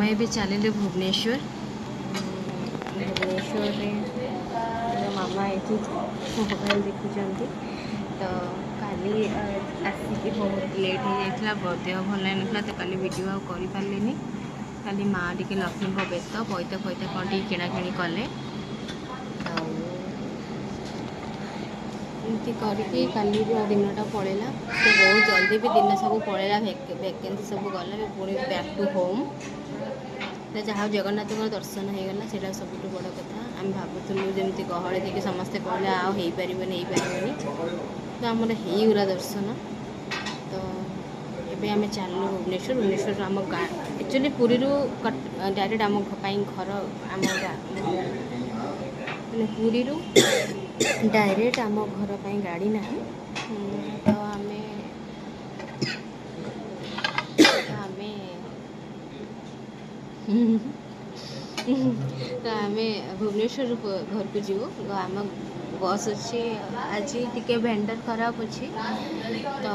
मामा ये चलिए भुवनेश्वर मामा ये मोबाइल देखुं तो काली आसिक बहुत लेट हो जाता देह भल ना तो काली वीडियो आ कर पारे खाली माँ टी लक्ष्मी बेत पैता पैता कौन टी किणाकिणी कले एमती करके काली दिनटा पड़ेगा तो बहुत जल्दी भी दिन सब पड़ेगा वैकेंसी सब गला पुणी बैक टू होम जहाँ जगन्नाथ दर्शन हो गला से सब बड़ कथा आम भावुलु जमी गहली थी समस्ते कहले आउ पारे तो आमर होगला दर्शन तो ये आम चलू भुवनेश्वर भुवनेश्वर आम एक्चुअली पुरी डायरेक्ट आम घर आम मैंने पुरी डायरेक्ट आम घर पर गाड़ी ना तो आम तो आम भुवनेश्वर घर को जीव आम बस अच्छी आज टिके भेंडर खराब अच्छी तो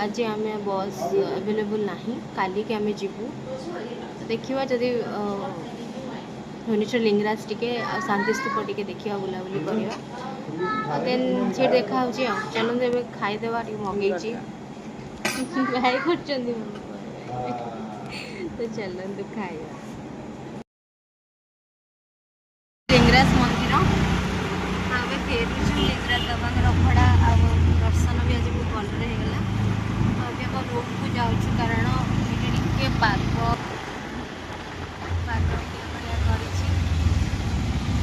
आज आम बस अवेलेबल ना काली के आम जीवु देखा जदि भुवनेश्वर लिंगराज टिके शांति स्तूप टिके देखा बुलाबुली करवा देन से देखा चलते ए खाईदेवा मंगेची भाई कर तो चलते खाଇବା लिंगराज मंदिर आम फेरुचु लिंगराज बाबा अभड़ा दर्शन भी आज बहुत भलरे होगा अभी आम रूम को जाऊँ कारण ये पाग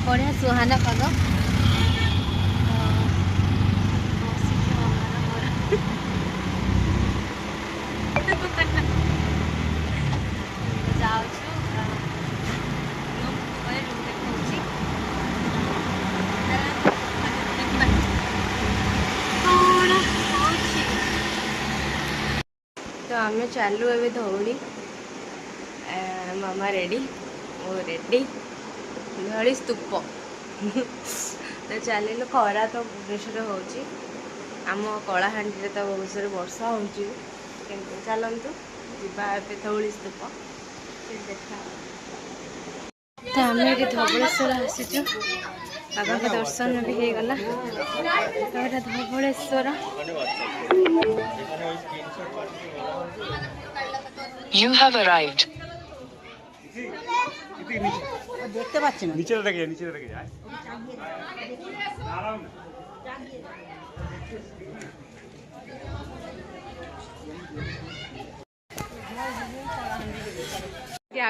बढ़िया सुहाना पाग तो आम चलू ए धौड़ी मामा रेडी ओ रेडी धौड़ी स्तूप तो चलू खरा तो भुवनेश्वर होची आम कलाहांडी तो भुवनेश्वर वर्षा हो चलतु जा धौड़ी स्तूप देखा तो आम ये धवलेश्वर आसीचु बाबा के दर्शन भी हो गला धवलेश्वर You have arrived. देखते पाচ্ছি না নিচে রেখে যায়